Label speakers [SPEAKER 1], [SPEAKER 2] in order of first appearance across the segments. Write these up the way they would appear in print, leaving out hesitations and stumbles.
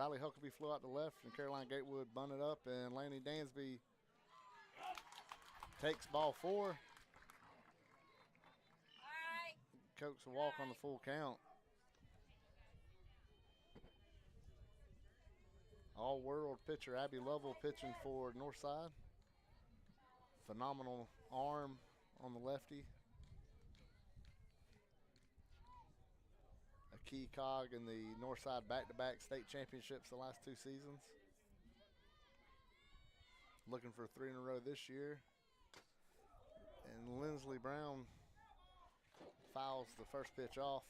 [SPEAKER 1] Riley Huckabee flew out to left, and Caroline Gatewood bunted up, and Laney Dansby takes ball 4. Coax a walk on the full count. All-world pitcher Abby Lovell pitching for Northside. Phenomenal arm on the lefty. A key cog in the Northside back-to-back state championships the last 2 seasons. Looking for 3 in a row this year. And Lindsley Brown fouls the first pitch off.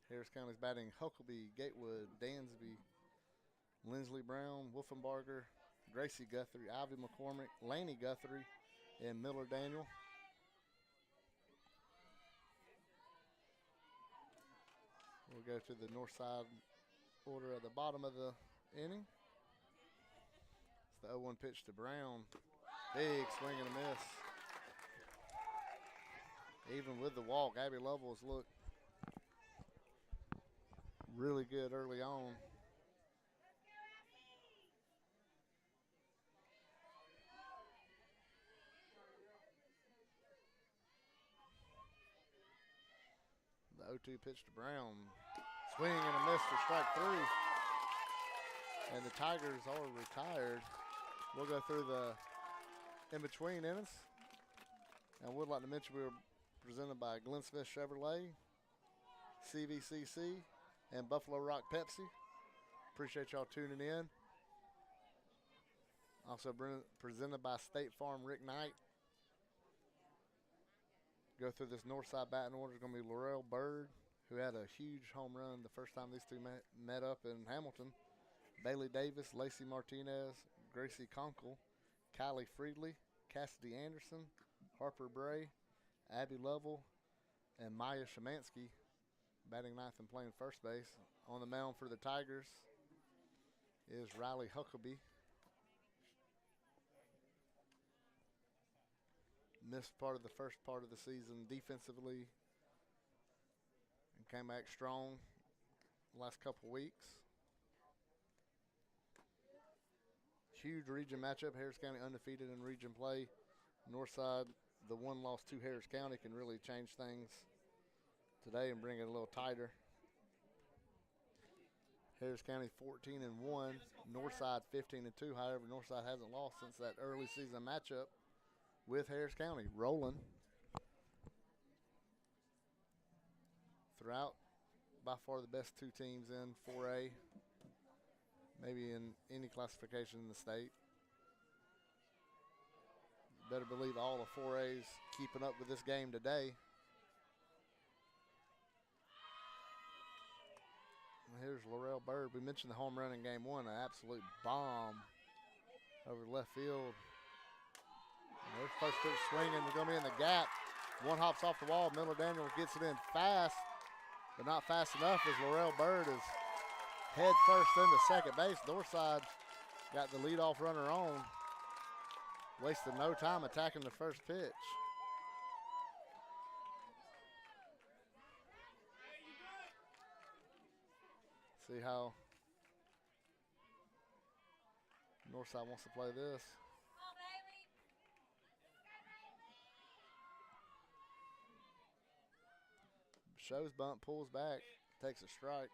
[SPEAKER 1] Harris County's batting Huckabee, Gatewood, Dansby, Lindsley Brown, Wolfenbarger, Gracie Guthrie, Ivy McCormick, Laney Guthrie, and Miller Daniel. We'll go to the Northside order at the bottom of the inning. It's the 0-1 pitch to Brown. Big swing and a miss. Even with the walk, Abby Lovell has looked really good early on. The 0-2 pitch to Brown. Swing and a miss for strike 3. And the Tigers are retired. We'll go through the in-between innings. And would like to mention we were presented by Glenn Smith Chevrolet, CVCC, and Buffalo Rock Pepsi. Appreciate y'all tuning in. Also presented by State Farm Rick Knight. Go through this Northside batting order. It's going to be Laurel Bird, who had a huge home run the first time these two met up in Hamilton. Bailey Davis, Lacey Martinez, Gracie Conkle, Kylie Friedley, Cassidy Anderson, Harper Bray, Abby Lovell, and Maya Shemansky batting 9th and playing first base. On the mound for the Tigers is Riley Huckabee. Missed part of the first part of the season defensively and came back strong the last couple weeks. Huge region matchup. Harris County undefeated in region play. Northside, the one loss to Harris County, can really change things today and bring it a little tighter. Harris County 14-1, Northside 15-2. However, Northside hasn't lost since that early season matchup with Harris County. Rolling throughout, by far the best 2 teams in 4A, maybe in any classification in the state. Better believe all the 4A's keeping up with this game today. Here's Laurel Bird. We mentioned the home run in game 1, an absolute bomb over left field. And there's first pitch swinging. They're going to be in the gap. One hops off the wall. Miller Daniel gets it in fast, but not fast enough as Laurel Bird is head first into second base. Northside got the leadoff runner on. Wasted no time attacking the first pitch. See how Northside wants to play this. Shows bunt, pulls back, takes a strike.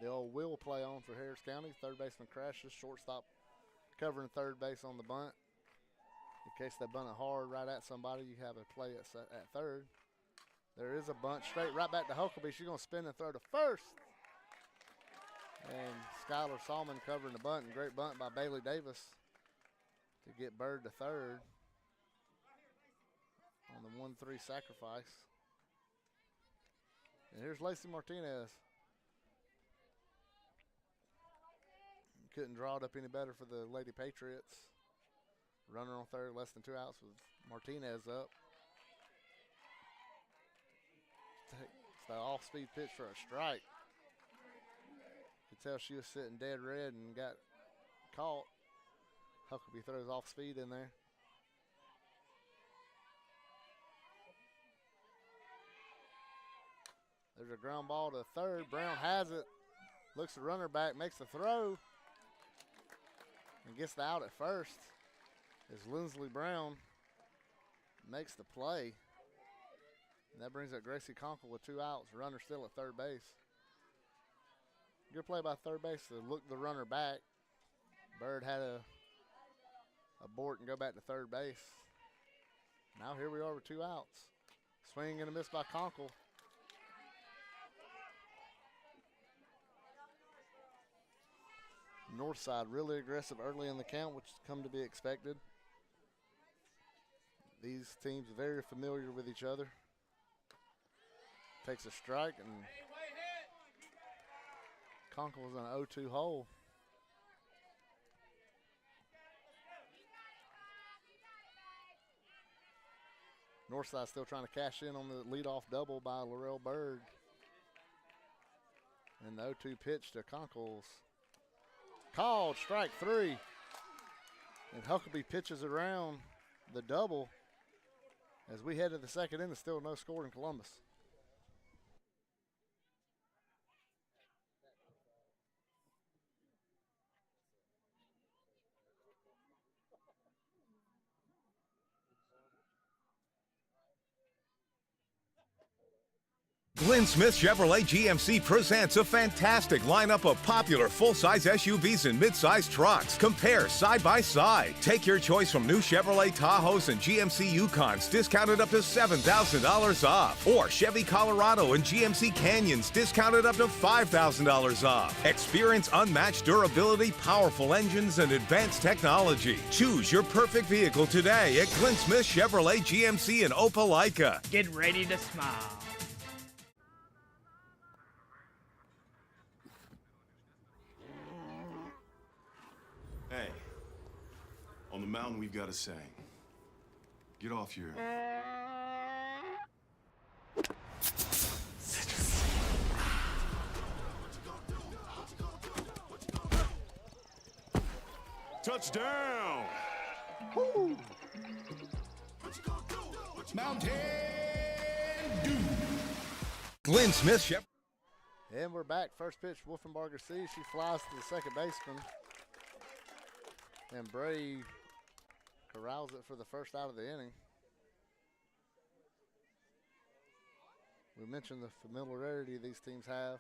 [SPEAKER 1] The old wheel play on for Harris County. Third baseman crashes, shortstop covering third base on the bunt. In case they bunt it hard right at somebody, you have a play at third. There is a bunt straight right back to Huckabee. She's going to spin and throw to first. And Skylar Salmon covering the bunt. And great bunt by Bailey Davis to get Bird to third on the 1-3 sacrifice. And here's Lacey Martinez. Couldn't draw it up any better for the Lady Patriots. Runner on third, less than 2 outs with Martinez up. It's the off-speed pitch for a strike. Could tell she was sitting dead red and got caught. Huckabee throws off speed in there. There's a ground ball to third. Brown has it. Looks the runner back, makes the throw, and gets the out at first. As Lindsley Brown makes the play. And that brings up Gracie Conkle with 2 outs. Runner still at third base. Good play by third base to look the runner back. Bird had a abort and go back to third base. Now here we are with 2 outs. Swing and a miss by Conkle. Northside really aggressive early in the count, which has come to be expected. These teams very familiar with each other. Takes a strike, and Conkle is in an 0-2 hole. Northside still trying to cash in on the leadoff double by Laurel Bird. And the 0-2 pitch to Conkle's called strike 3. And Huckabee pitches around the double as we head to the second inning. Still no score in Columbus.
[SPEAKER 2] Glenn Smith Chevrolet GMC presents a fantastic lineup of popular full-size SUVs and mid-size trucks. Compare side by side. Take your choice from new Chevrolet Tahoes and GMC Yukons, discounted up to $7,000 off. Or Chevy Colorado and GMC Canyons, discounted up to $5,000 off. Experience unmatched durability, powerful engines, and advanced technology. Choose your perfect vehicle today at Glenn Smith Chevrolet GMC in Opelika.
[SPEAKER 3] Get ready to smile.
[SPEAKER 4] Hey, on the mountain we've got a saying. Get off your... Touchdown! Woo! Mountain Dew!
[SPEAKER 2] Glenn Smith Chevrolet.
[SPEAKER 1] And we're back. First pitch, Wolfenbarger sees. She flies to the second baseman. And Bray corrals it for the first out of the inning. We mentioned the familiarity these teams have,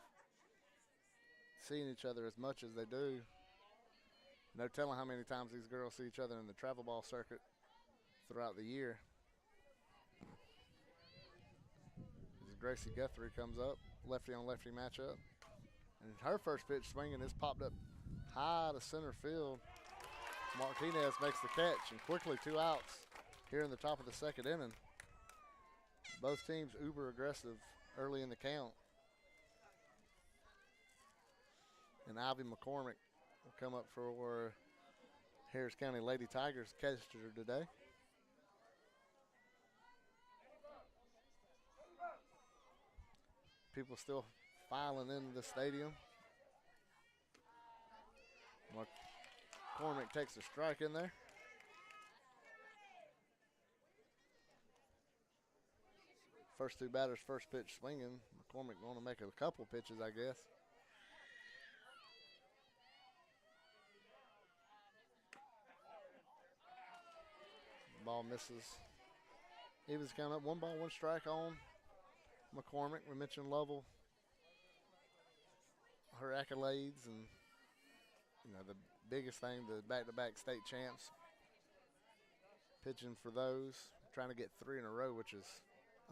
[SPEAKER 1] seeing each other as much as they do. No telling how many times these girls see each other in the travel ball circuit throughout the year. As Gracie Guthrie comes up, lefty on lefty matchup. And her first pitch swinging is popped up high to center field. Martinez makes the catch, and quickly 2 outs here in the top of the second inning. Both teams uber aggressive early in the count. And Ivy McCormick will come up for Harris County Lady Tigers catcher today. People still filing into the stadium. McCormick takes a strike in there. First 2 batters, first pitch swinging. McCormick going to make a couple pitches, I guess. Ball misses. Evans coming up, 1 ball, 1 strike on McCormick. We mentioned Lovell, her accolades, and the biggest thing, the back-to-back state champs. Pitching for those, trying to get 3 in a row, which is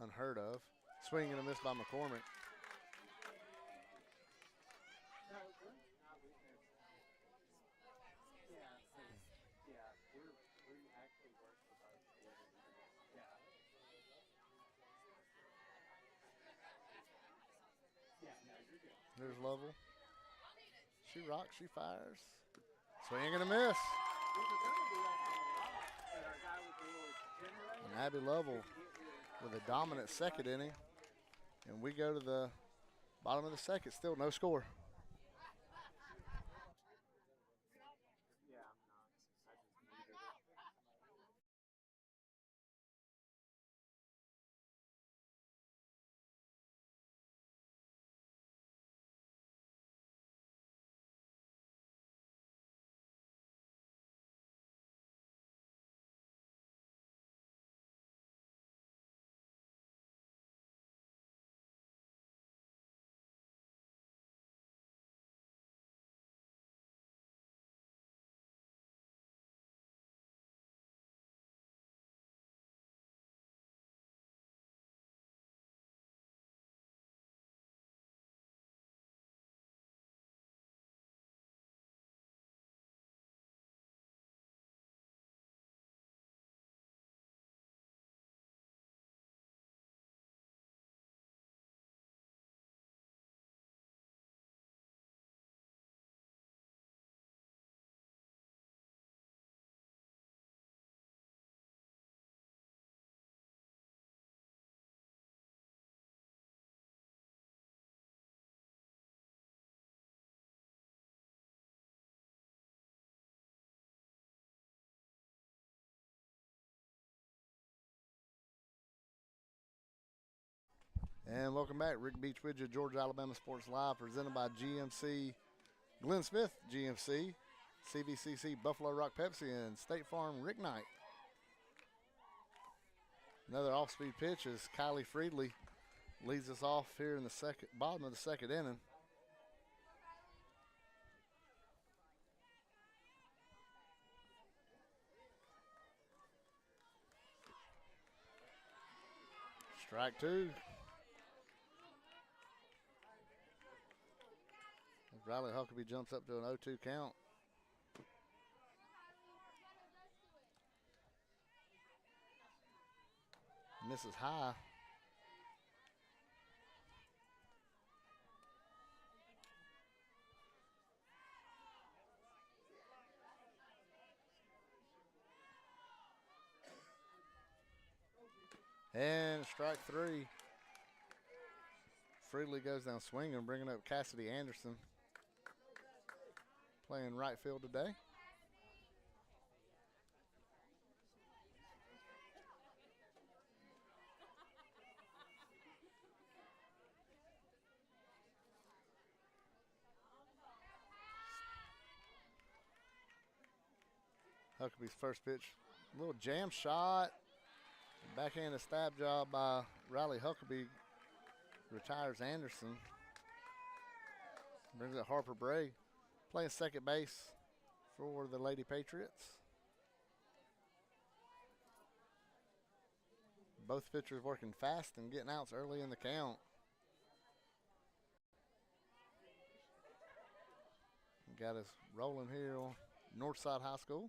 [SPEAKER 1] unheard of. Swing and a miss by McCormick. There's Lovell. She rocks, she fires. Swing and a miss. And Abby Lovell with a dominant second inning. And we go to the bottom of the second, still no score. And welcome back. Rick Beach with you, Georgia Alabama Sports Live, presented by GMC, Glenn Smith GMC, CVCC, Buffalo Rock Pepsi, and State Farm Rick Knight. Another off-speed pitch as Kylie Friedley leads us off here in the bottom of the second inning. Strike two. Riley Huckabee jumps up to an 0-2 count. Misses high. And strike three. Friedley goes down swinging, bringing up Cassidy Anderson, playing right field today. Huckabee's first pitch, a little jam shot. Backhanded stab job by Riley Huckabee. Retires Anderson. Brings it Harper Bray, playing second base for the Lady Patriots. Both pitchers working fast and getting outs early in the count. Got us rolling here on Northside High School.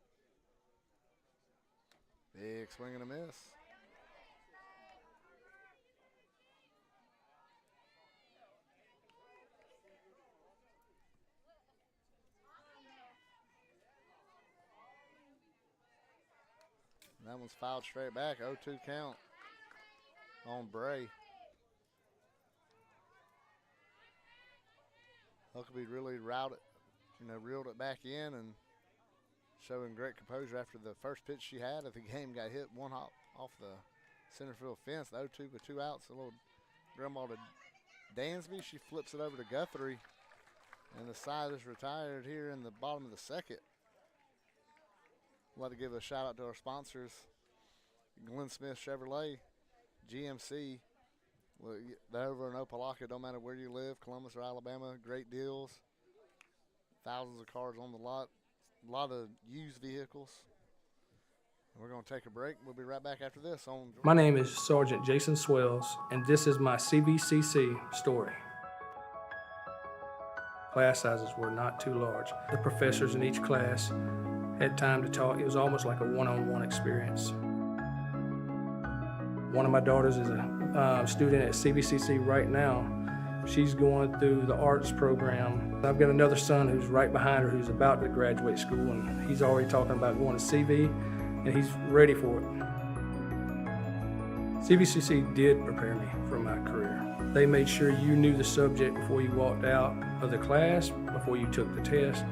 [SPEAKER 1] Big swing and a miss. That one's fouled straight back, 0-2 count on Bray. Huckabee really reeled it back in and showing great composure after the first pitch she had of the game got hit one hop off the center field fence. 0-2 with 2 outs. A little ground ball to Dansby. She flips it over to Guthrie, and the side is retired here in the bottom of the second. I'd like to give a shout out to our sponsors, Glenn Smith Chevrolet, GMC. They're over in Opelika. Don't matter where you live, Columbus or Alabama. Great deals. Thousands of cars on the lot. A lot of used vehicles. We're going to take a break. We'll be right back after this.
[SPEAKER 3] My name is Sergeant Jason Swells, and this is my CVCC story. Class sizes were not too large. The professors in each class had time to talk. It was almost like a one-on-one experience. One of my daughters is a student at CVCC right now. She's going through the arts program. I've got another son who's right behind her who's about to graduate school, and he's already talking about going to CV, and he's ready for it. CVCC did prepare me for my career. They made sure you knew the subject before you walked out of the class, before you took the test.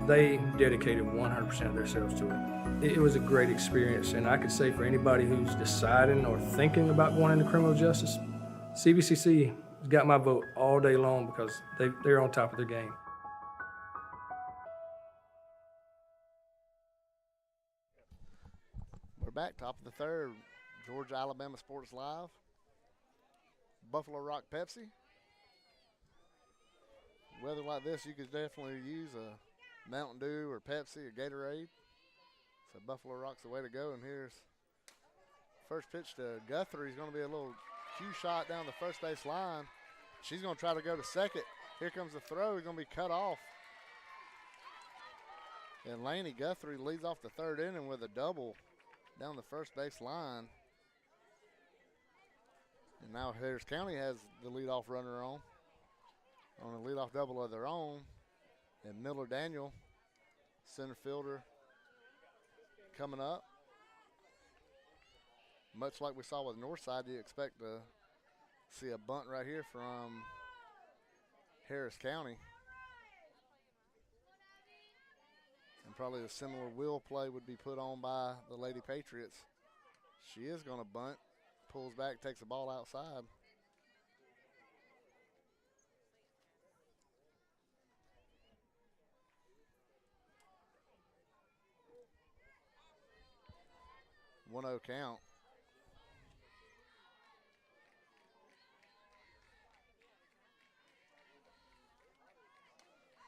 [SPEAKER 3] They dedicated 100% of themselves to it. It was a great experience, and I could say for anybody who's deciding or thinking about going into criminal justice, CVCC has got my vote all day long because they're on top of their game.
[SPEAKER 1] We're back, top of the third. Georgia Alabama Sports Live. Buffalo Rock Pepsi. Weather like this, you could definitely use a Mountain Dew or Pepsi or Gatorade. So Buffalo Rock's the way to go. And here's first pitch to Guthrie. He's going to be a little cue shot down the first base line. She's going to try to go to second. Here comes the throw. He's going to be cut off. And Laney Guthrie leads off the third inning with a double down the first base line. And now Harris County has the leadoff runner on a leadoff double of their own. And Miller Daniel, center fielder, coming up. Much like we saw with Northside, you expect to see a bunt right here from Harris County. And probably a similar will play would be put on by the Lady Patriots. She is going to bunt, pulls back, takes the ball outside. 1-0 count.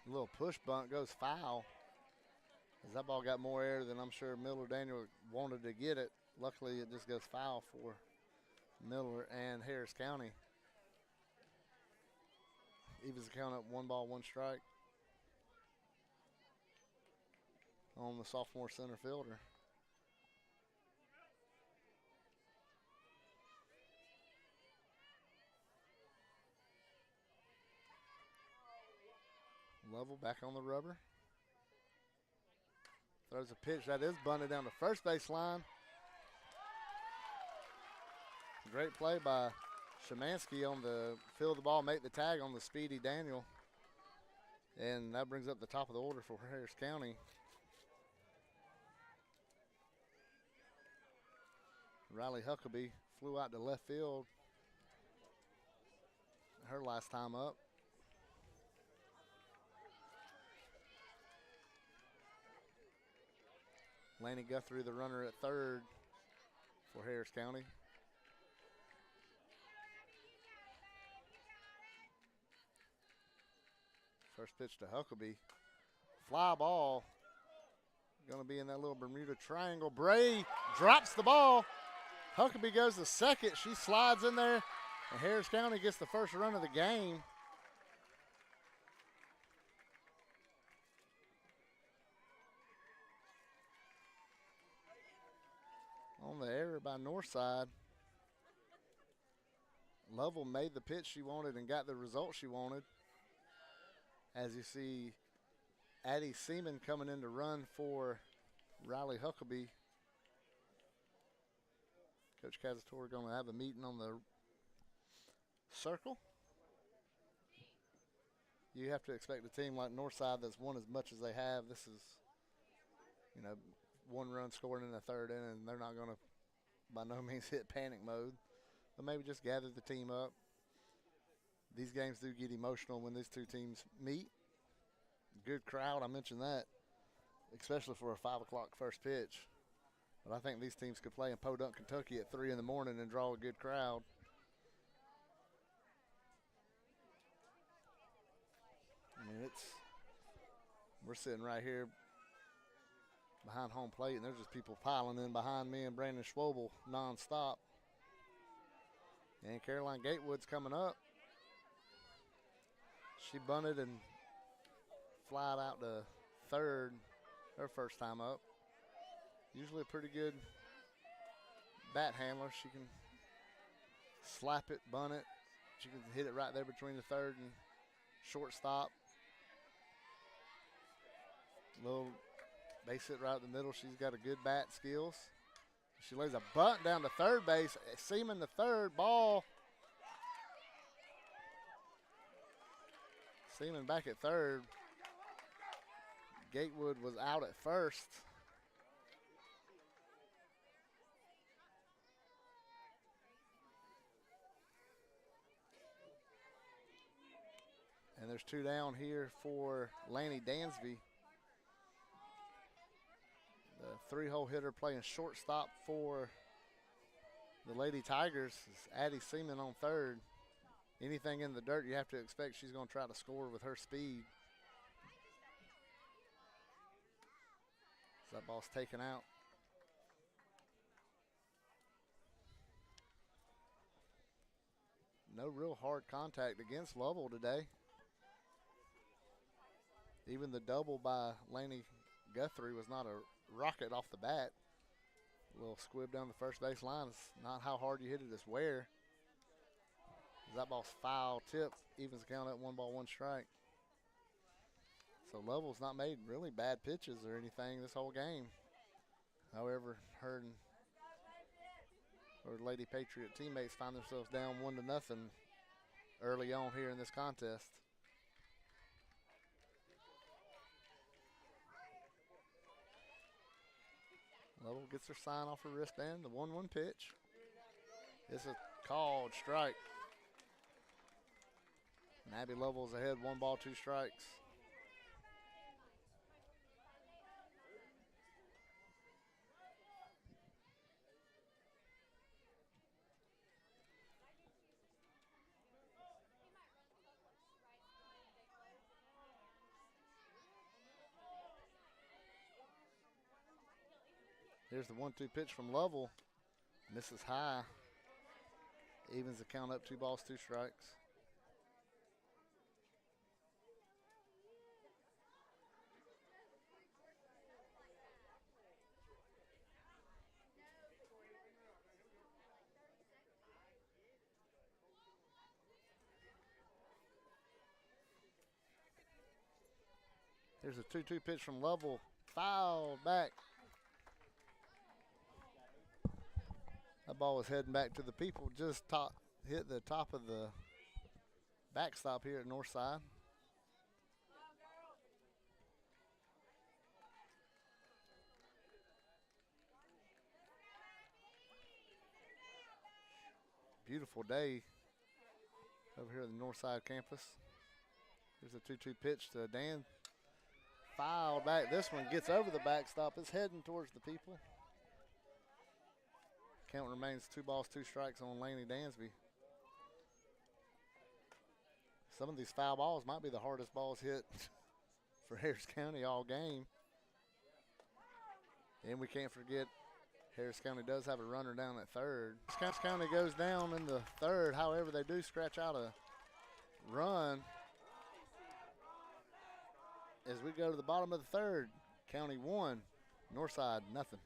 [SPEAKER 1] A little push bunt goes foul. As that ball got more air than I'm sure Miller Daniel wanted to get it. Luckily, it just goes foul for Miller and Harris County. Evens the count up 1 ball, 1 strike on the sophomore center fielder. Lovell back on the rubber. Throws a pitch that is bunted down the first base line. Great play by Szymanski on the field the ball, make the tag on the speedy Daniel. And that brings up the top of the order for Harris County. Riley Huckabee flew out to left field her last time up. Laney Guthrie, the runner at third for Harris County. First pitch to Huckabee. Fly ball. Going to be in that little Bermuda Triangle. Bray drops the ball. Huckabee goes to second. She slides in there, and Harris County gets the first run of the game. On the error by Northside. Lovell made the pitch she wanted and got the result she wanted. As you see, Addie Seaman coming in to run for Riley Huckabee. Coach Cazatore going to have a meeting on the circle. You have to expect a team like Northside that's won as much as they have. This is, 1 run scored in the third inning. They're not going to, by no means, hit panic mode. But maybe just gather the team up. These games do get emotional when these two teams meet. Good crowd, I mentioned that, especially for a 5 o'clock first pitch. But I think these teams could play in Podunk, Kentucky at 3 in the morning and draw a good crowd. I mean, we're sitting right here behind home plate, and there's just people piling in behind me and Brandon Schwobel nonstop. And Caroline Gatewood's coming up. She bunted and flied out to third her first time up. Usually a pretty good bat handler. She can slap it, bunt it. She can hit it right there between the third and shortstop. Little base hit right in the middle. She's got a good bat skills. She lays a bunt down to third base. Seaman to third. Ball. Seaman back at third. Gatewood was out at first. And there's 2 down here for Lanny Dansby. The 3-hole hitter playing shortstop for the Lady Tigers is Addie Seaman on third. Anything in the dirt, you have to expect she's going to try to score with her speed. That ball's taken out. No real hard contact against Lovell today. Even the double by Laney Guthrie was not a rocket off the bat. A little squib down the first base line. It's not how hard you hit it, it's where. That ball's foul tip. Evens the count at 1 ball, 1 strike. So Lovell's not made really bad pitches or anything this whole game. However, her Lady Patriot teammates find themselves down 1-0 early on here in this contest. Lovell gets her sign off her wristband. The 1-1 pitch. It's a called strike. And Abby Lovell's ahead, 1 ball, 2 strikes. Here's the 1-2 pitch from Lovell. Misses high. Evens the count up, 2 balls, 2 strikes. Here's a 2-2 pitch from Lovell. Fouled back. That ball was heading back to the people. Just hit the top of the backstop here at Northside. Beautiful day over here at the Northside campus. Here's a 2-2 pitch to Dan. Fouled back. This one gets over the backstop. It's heading towards the people. Count remains 2 balls, 2 strikes on Laney Dansby. Some of these foul balls might be the hardest balls hit for Harris County all game. And we can't forget Harris County does have a runner down at third. Harris County goes down in the third. However, they do scratch out a run. As we go to the bottom of the third, County 1, Northside nothing.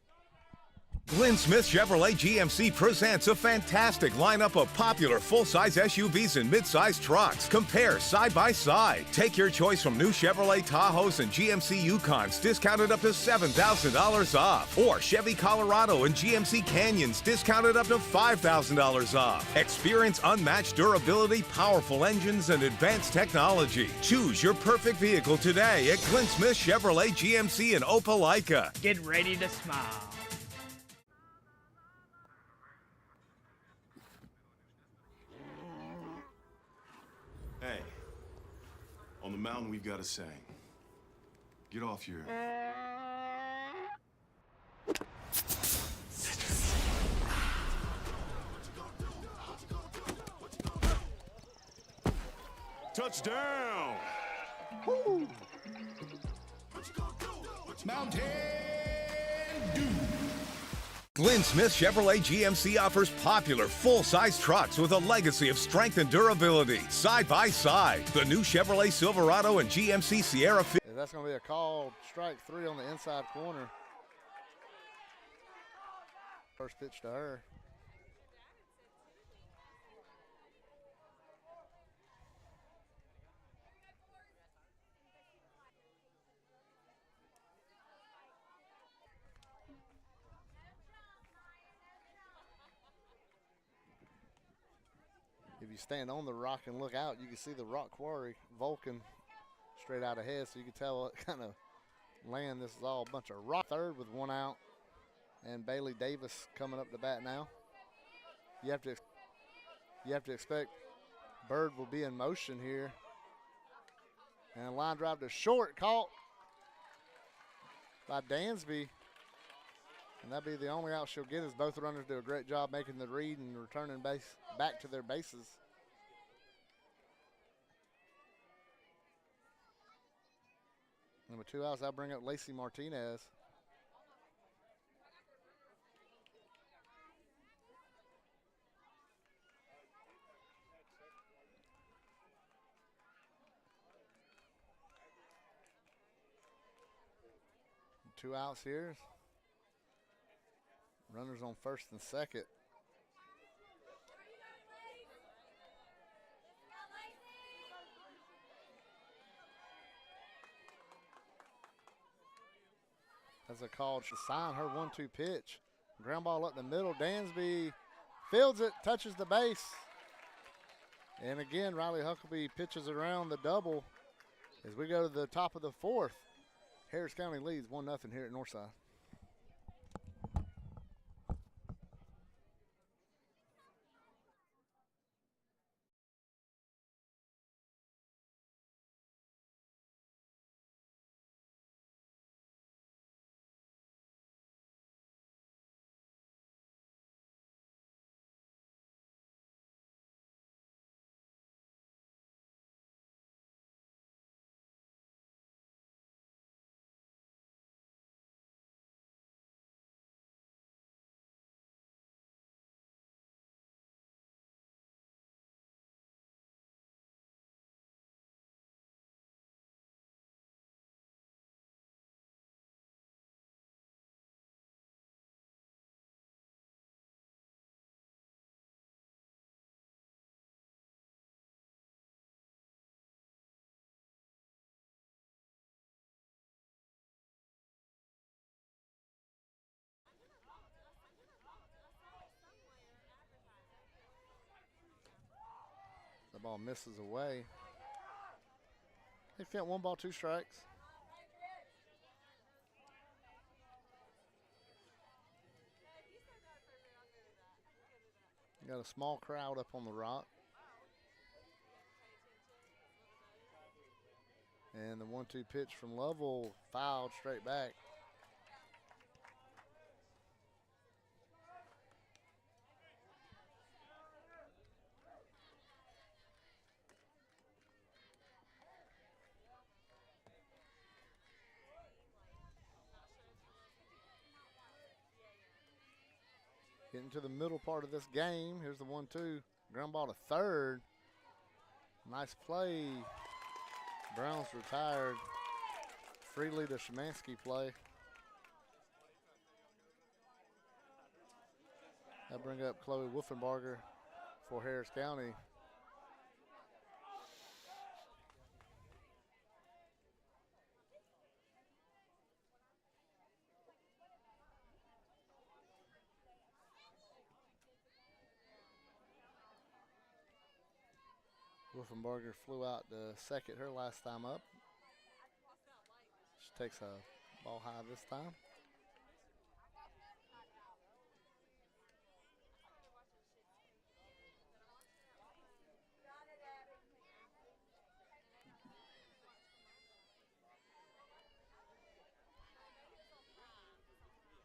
[SPEAKER 2] Glenn Smith Chevrolet GMC presents a fantastic lineup of popular full-size SUVs and mid-size trucks. Compare side by side. Take your choice from new Chevrolet Tahoes and GMC Yukons discounted up to $7,000 off. Or Chevy Colorado and GMC Canyons discounted up to $5,000 off. Experience unmatched durability, powerful engines, and advanced technology. Choose your perfect vehicle today at Glenn Smith Chevrolet GMC in Opelika.
[SPEAKER 5] Get ready to smile.
[SPEAKER 4] Hey, on the mountain we've got a saying. Get off your... Touchdown!
[SPEAKER 2] Woo! Mountain Dew. Glenn Smith Chevrolet GMC offers popular full-size trucks with a legacy of strength and durability. Side by side, the new Chevrolet Silverado and GMC Sierra.
[SPEAKER 1] That's going to be a called strike 3 on the inside corner. First pitch to her. If you stand on the rock and look out, you can see the rock quarry, Vulcan, straight out ahead. So you can tell what kind of land this is all. A bunch of rock. Third with 1 out. And Bailey Davis coming up to bat now. You have to expect Bird will be in motion here. And a line drive to short, caught by Dansby. And that'll be the only out she'll get, as both runners do a great job making the read and returning base back to their bases. Number 2 outs, I'll bring up Lacey Martinez. Two outs here. Runners on first and second. That's a call to sign her 1-2 pitch. Ground ball up the middle. Dansby fields it, touches the base. And again, Riley Huckabee pitches around the double as we go to the top of the fourth. Harris County leads 1-0 here at Northside. That ball misses away. They count 1 ball, 2 strikes. Got a small crowd up on the rock. And the 1-2 pitch from Lovell fouled straight back. Getting to the middle part of this game. Here's the 1-2. Ground ball to third. Nice play. Browns retired. Freely to Szymanski play. That'll bring up Chloe Wolfenbarger for Harris County. Wolfenbarger flew out to second her last time up. She takes a ball high this time.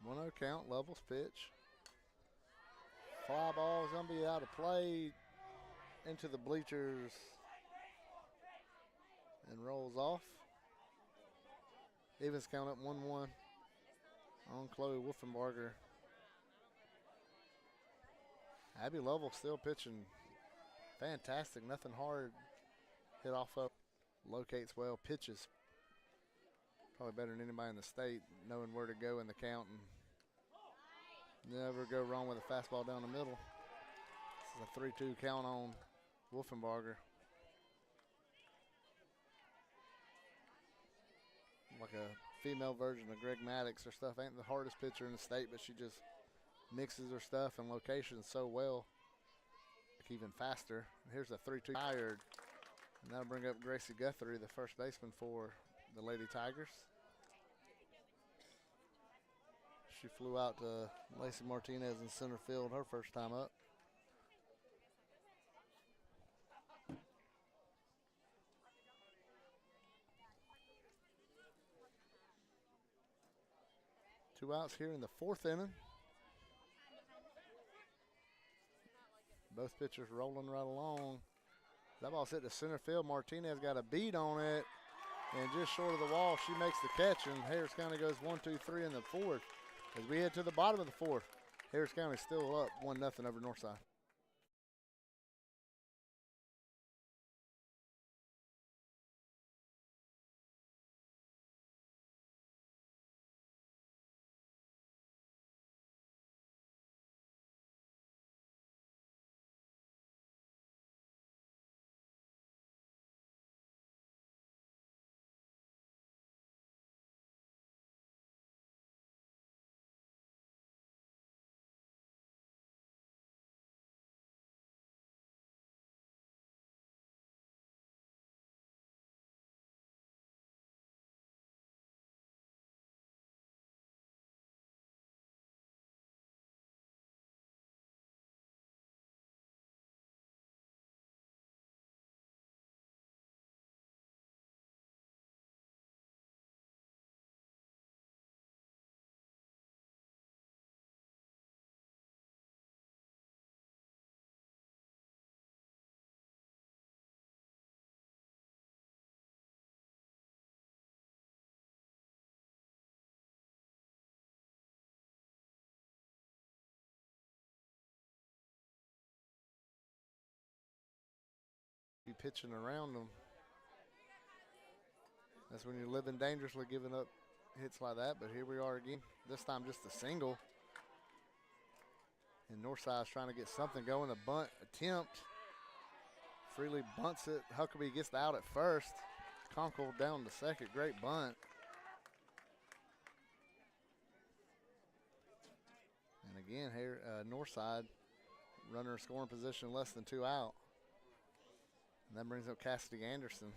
[SPEAKER 1] One 0 count, Lovell's pitch. Fly ball is going to be out of play into the bleachers and rolls off. Evans count up 1-1 on Chloe Wolfenbarger. Abby Lovell still pitching fantastic, nothing hard. Hit off up, locates well, pitches probably better than anybody in the state, knowing where to go in the count and never go wrong with a fastball down the middle. This is a 3-2 count on Wolfenbarger. Like a female version of Greg Maddox. Her stuff ain't the hardest pitcher in the state, but she just mixes her stuff and locations so well. Even faster. Here's a 3-2 tired. And that'll bring up Gracie Guthrie, the first baseman for the Lady Tigers. She flew out to Lacey Martinez in center field her first time up. Two outs here in the 4th inning. Both pitchers rolling right along. That ball's hit to center field. Martinez got a beat on it. And just short of the wall, she makes the catch. And Harris County goes 1-2-3 in the 4th. As we head to the bottom of the 4th, Harris County still up 1-0 over Northside. Be pitching around them. That's when you're living dangerously, giving up hits like that. But here we are again. This time just a single. And Northside's trying to get something going. A bunt attempt. Freely bunts it. Huckabee gets the out at first. Conkle down to second. Great bunt. And again, here Northside runner scoring position less than 2 out. And that brings up Cassidy Anderson.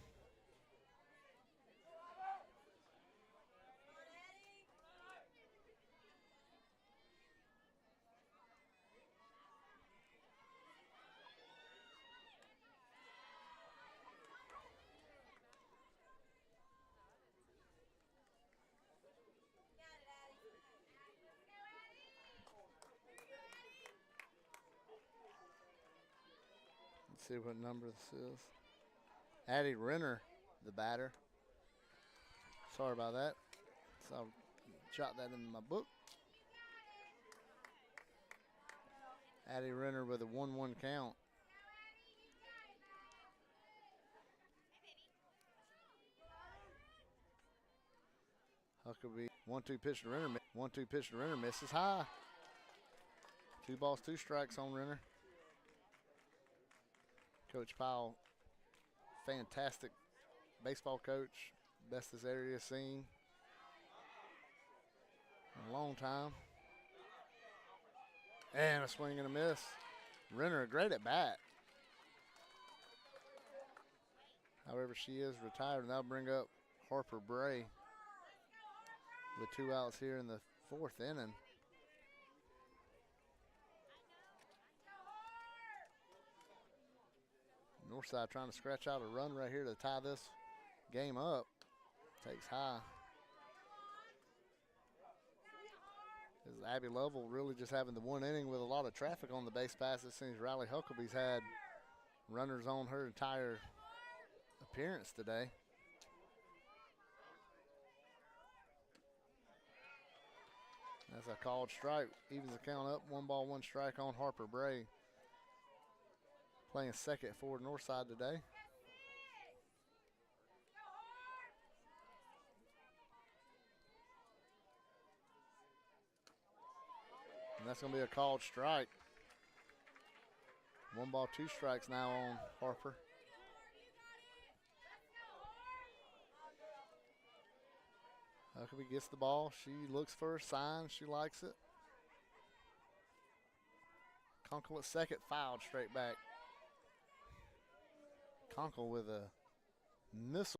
[SPEAKER 1] Let's see what number this is. Addie Renner, the batter. Sorry about that. So I'll jot that in my book. Addie Renner with a 1-1 count. Huckabee, 1-2 pitch to Renner. 1-2 pitch to Renner, misses high. 2 balls, 2 strikes on Renner. Coach Powell, fantastic baseball coach. Best this area has seen in a long time. And a swing and a miss. Renner, great at bat. However, she is retired, and that'll bring up Harper Bray with 2 outs here in the 4th inning. Northside trying to scratch out a run right here to tie this game up. Takes high. As Abby Lovell really just having the 1 inning with a lot of traffic on the base pass. It seems Riley Huckabee's had runners on her entire appearance today. That's a called strike. Evens the count up. 1 ball, 1 strike on Harper Bray. Playing second for Northside today. And that's going to be a called strike. 1 ball, 2 strikes now on Harper. Huckabee gets the ball. She looks for a sign. She likes it. Conkle at second, fouled straight back. Conkle with a missile.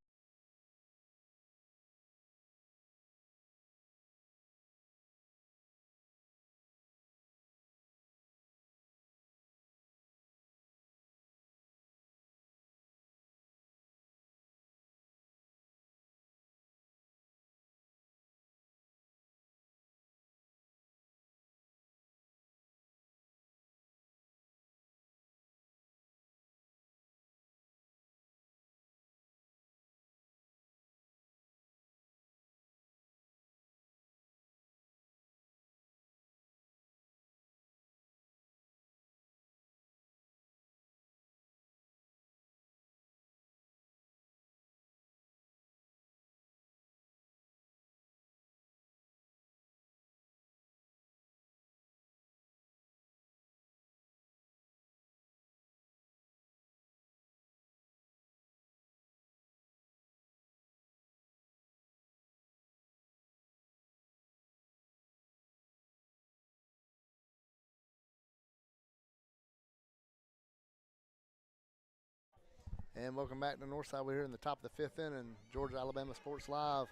[SPEAKER 1] And welcome back to Northside. We're here in the top of the 5th inning. Georgia Alabama Sports Live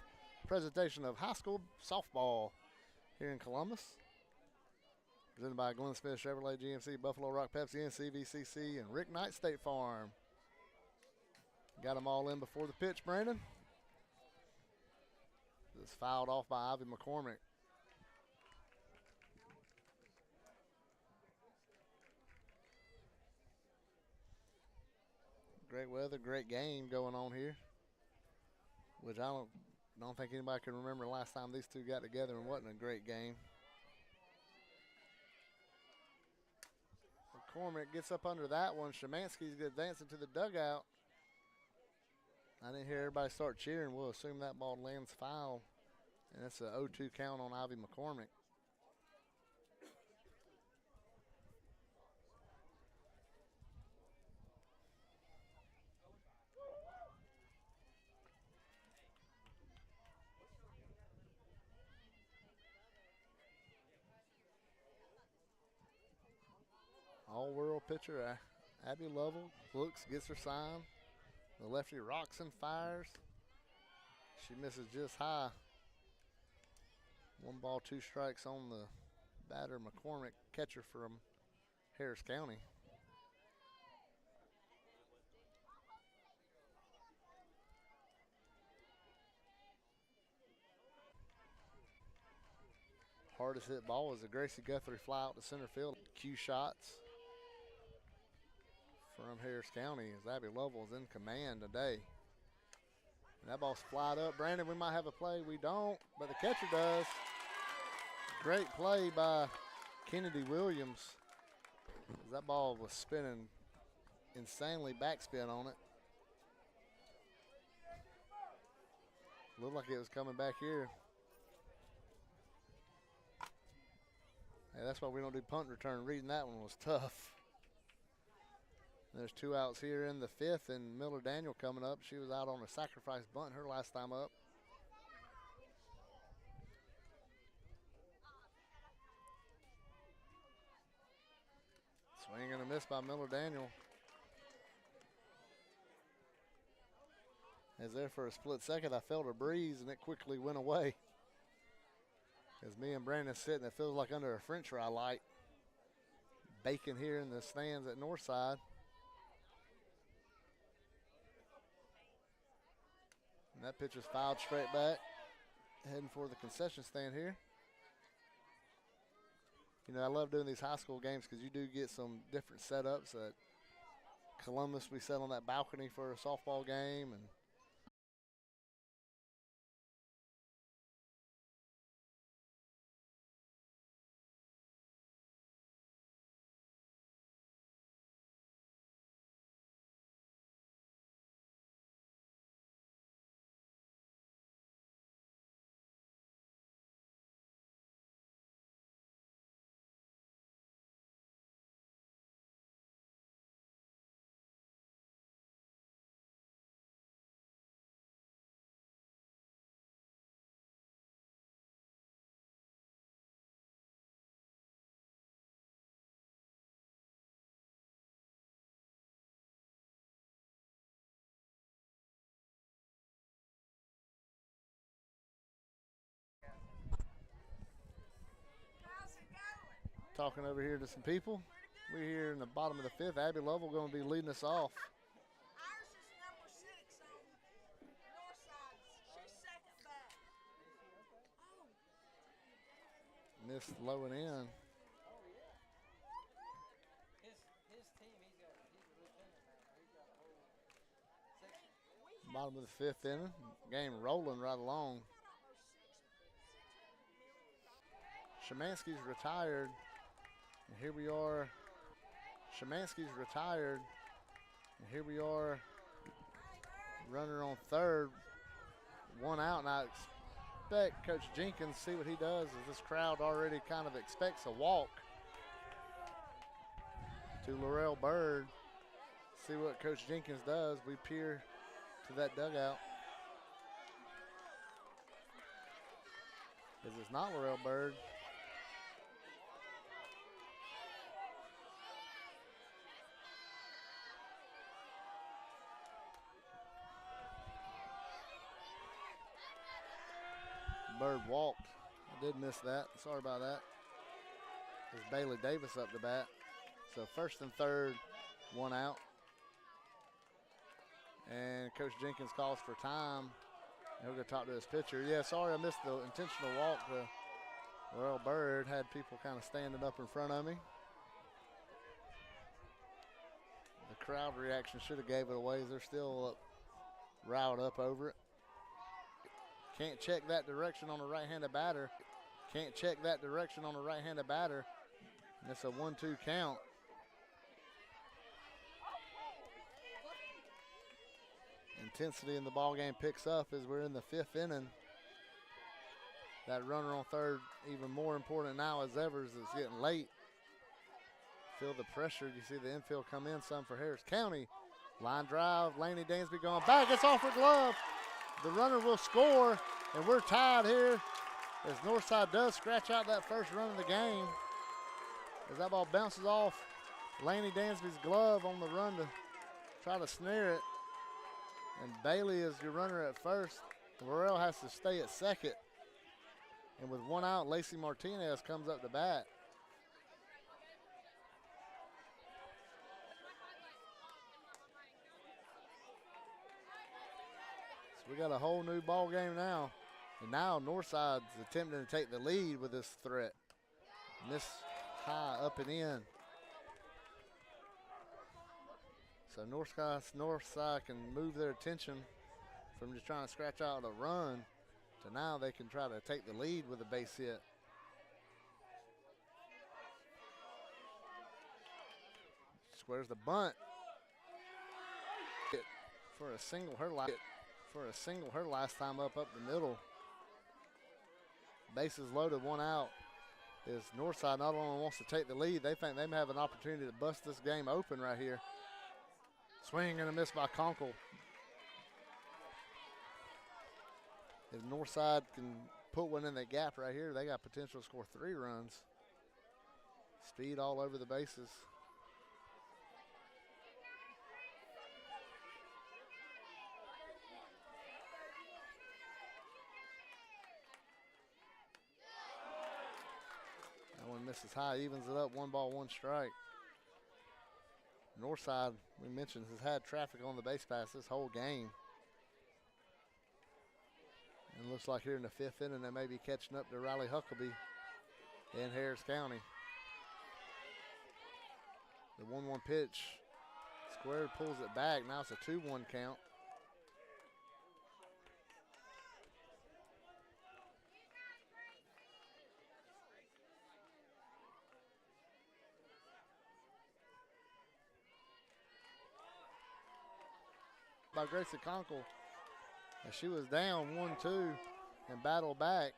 [SPEAKER 1] presentation of high school softball here in Columbus. Presented by Glenn Smith Chevrolet GMC, Buffalo Rock Pepsi, NCVCC, and Rick Knight State Farm. Got them all in before the pitch, Brandon. This fouled off by Ivy McCormick. Great weather, great game going on here. Which I don't think anybody can remember the last time these two got together and wasn't a great game. McCormick gets up under that one. Shemansky's advancing to the dugout. I didn't hear everybody start cheering. We'll assume that ball lands foul. And it's a 0-2 count on Ivy McCormick. All-world pitcher Abby Lovell looks, gets her sign. The lefty rocks and fires. She misses just high. 1 ball, 2 strikes on the batter, McCormick, catcher from Harris County. Hardest hit ball is a Gracie Guthrie fly out to center field. Cue shots from Harris County as Abby Lovell is in command today. And that ball's flied up. Brandon, we might have a play. We don't, but the catcher does. Great play by Kennedy Williams. That ball was spinning insanely backspin on it. Looked like it was coming back here. Hey, that's why we don't do punt return. Reading that one was tough. There's 2 outs here in the 5th, and Miller Daniel coming up. She was out on a sacrifice bunt her last time up. Swing and a miss by Miller Daniel. As there for a split second, I felt a breeze, and it quickly went away. As me and Brandon sitting, it feels like under a french fry light. Baking here in the stands at Northside. And that pitch is fouled straight back. Heading for the concession stand here. You know, I love doing these high school games because you do get some different setups. At Columbus, we sat on that balcony for a softball game, and talking over here to some people. We're here in the bottom of the 5th. Abby Lovell going to be leading us off.
[SPEAKER 5] Ours is number 6 on Northside. She's second back.
[SPEAKER 1] Missed low and in.
[SPEAKER 6] His team, he's a lieutenant now. He's got a whole section.
[SPEAKER 1] Bottom of the 5th inning. Game rolling right along. Shemansky's retired. And here we are. Shemansky's retired. And here we are. Runner on third. 1 out. And I expect Coach Jenkins, see what he does, as this crowd already kind of expects a walk to Laurel Bird. See what Coach Jenkins does. We peer to that dugout. Because it's not Laurel Bird. Bird walked. I did miss that. Sorry about that. It's Bailey Davis up the bat. So 1st and 3rd, 1 out. And Coach Jenkins calls for time. He'll go talk to his pitcher. Yeah, sorry I missed the intentional walk to Laurel Bird. Had people kind of standing up in front of me. The crowd reaction should have gave it away. They're still up, riled up over it. Can't check that direction on a right-handed batter. Can't check that direction on a right-handed batter. And it's a 1-2 count. Intensity in the ball game picks up as we're in the 5th inning. That runner on third even more important now as ever as it's getting late. Feel the pressure. You see the infield come in some for Harris County. Line drive, Laney Dansby going back. It's off her glove. The runner will score, and we're tied here as Northside does scratch out that first run of the game. As that ball bounces off Laney Dansby's glove on the run to try to snare it. And Bailey is your runner at first. Laurel has to stay at second. And with one out, Lacey Martinez comes up to bat. So we got a whole new ball game now. And now Northside's attempting to take the lead with this threat. Miss high up and in. So Northside can move their attention from just trying to scratch out a run to now they can try to take the lead with a base hit. Squares the bunt. For a single her last time up the middle. Bases loaded, one out. Is Northside not only wants to take the lead, they think they may have an opportunity to bust this game open right here. Swing and a miss by Conkle. If Northside can put one in that gap right here, they got potential to score 3 runs. Speed all over the bases. That one misses high, evens it up, 1 ball, 1 strike. Northside, we mentioned, has had traffic on the base pass this whole game. And looks like here in the 5th inning, they may be catching up to Riley Huckabee in Harris County. The 1-1 pitch. Square pulls it back. Now it's a 2-1 count. By Gracie Conkle. And she was down 1-2 and battled back.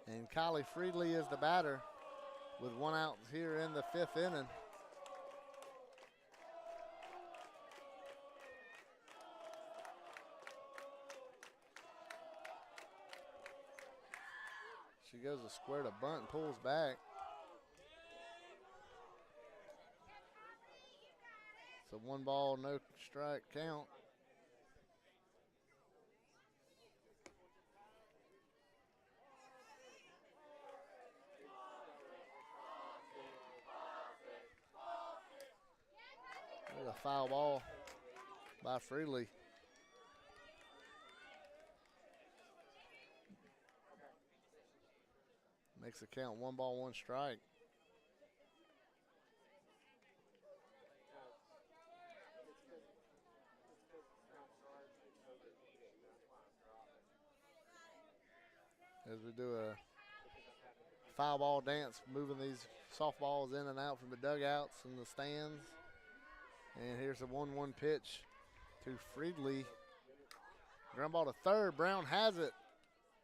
[SPEAKER 1] And Kylie Friedley is the batter with 1 out here in the 5th inning. She goes to square to bunt and pulls back. It's a 1 ball, no strike count. There's a foul ball by Freely. Makes the count 1 ball, 1 strike. As we do a foul ball dance, moving these softballs in and out from the dugouts and the stands. And here's a 1-1 pitch to Friedley. Ground ball to third. Brown has it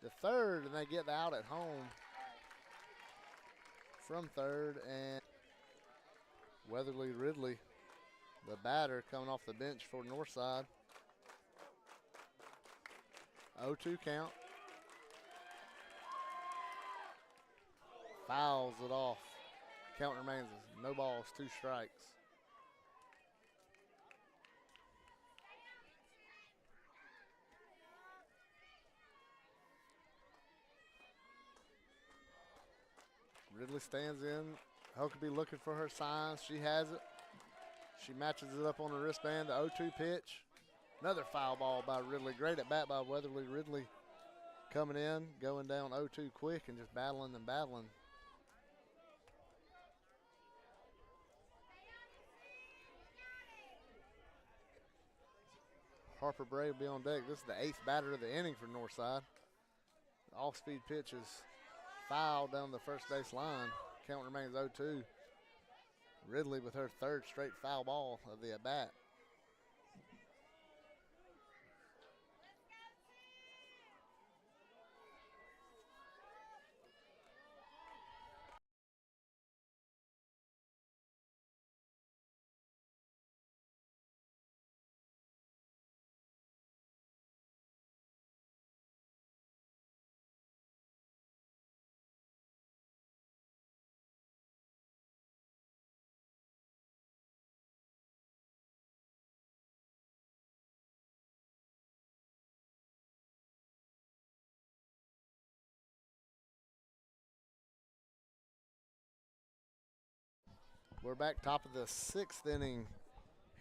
[SPEAKER 1] to third, and they get the out at home from third. And Weatherly Ridley, the batter, coming off the bench for Northside. 0-2 count. Fouls it off. Count remains no balls, 2 strikes. Ridley stands in. Huckabee looking for her signs. She has it. She matches it up on the wristband. The 0-2 pitch. Another foul ball by Ridley. Great at bat by Weatherly Ridley. Coming in, going down 0-2 quick and just battling and battling. Harper Bray will be on deck. This is the 8th batter of the inning for Northside. The off-speed pitch is fouled down the first base line. Count remains 0-2. Ridley with her 3rd straight foul ball of the at-bat. We're back top of the 6th inning.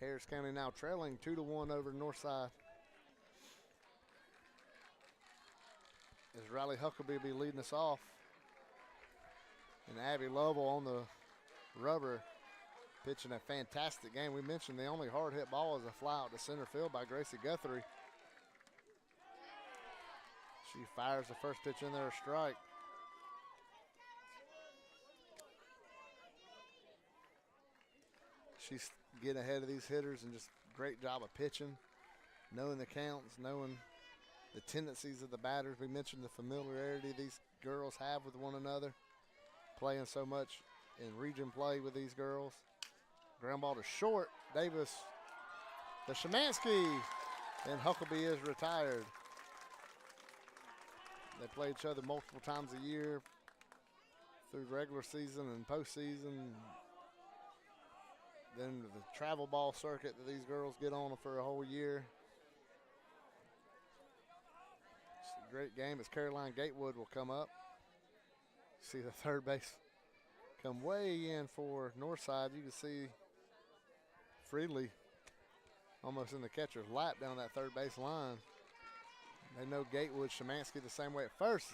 [SPEAKER 1] Harris County now trailing 2-1 over Northside. As Riley Huckabee will be leading us off. And Abby Lovell on the rubber pitching a fantastic game. We mentioned the only hard hit ball is a fly out to center field by Gracie Guthrie. She fires the first pitch in there, a strike. She's getting ahead of these hitters and just great job of pitching, knowing the counts, knowing the tendencies of the batters. We mentioned the familiarity these girls have with one another, playing so much in region play with these girls. Ground ball to short. Davis, the Szymanski, and Huckabee is retired. They play each other multiple times a year through regular season and postseason. Then the travel ball circuit that these girls get on for a whole year. It's a great game as Caroline Gatewood will come up. See the third base come way in for Northside. You can see Freely almost in the catcher's lap down that third base line. They know Gatewood, Szymanski the same way at first.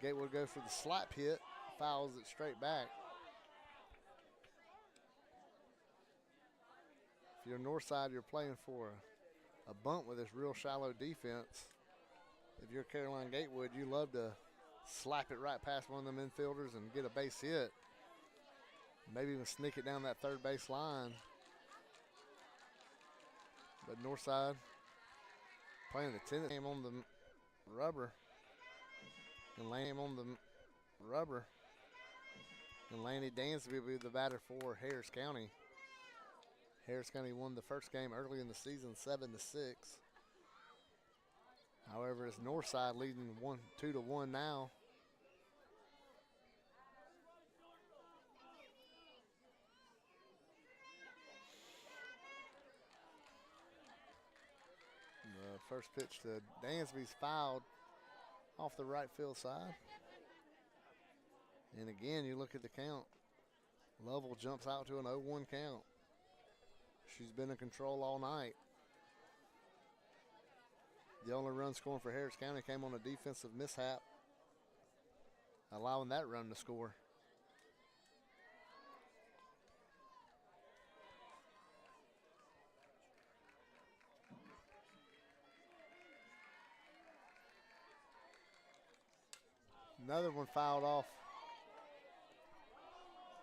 [SPEAKER 1] Gatewood goes for the slap hit, fouls it straight back. If you're Northside, you're playing for a bunt with this real shallow defense. If you're Caroline Gatewood, you love to slap it right past one of them infielders and get a base hit. Maybe even sneak it down that third base line. But Northside playing the tennis game on the rubber. And laying on the rubber. And Lanny Dansby will be the batter for Harris County. Harris County won the first game early in the season 7-6. However, it's Northside leading 2-1 now. The first pitch to Dansby's fouled off the right field side. And again, you look at the count. Lovell jumps out to an 0-1 count. She's been in control all night. The only run scoring for Harris County came on a defensive mishap, allowing that run to score. Another one fouled off.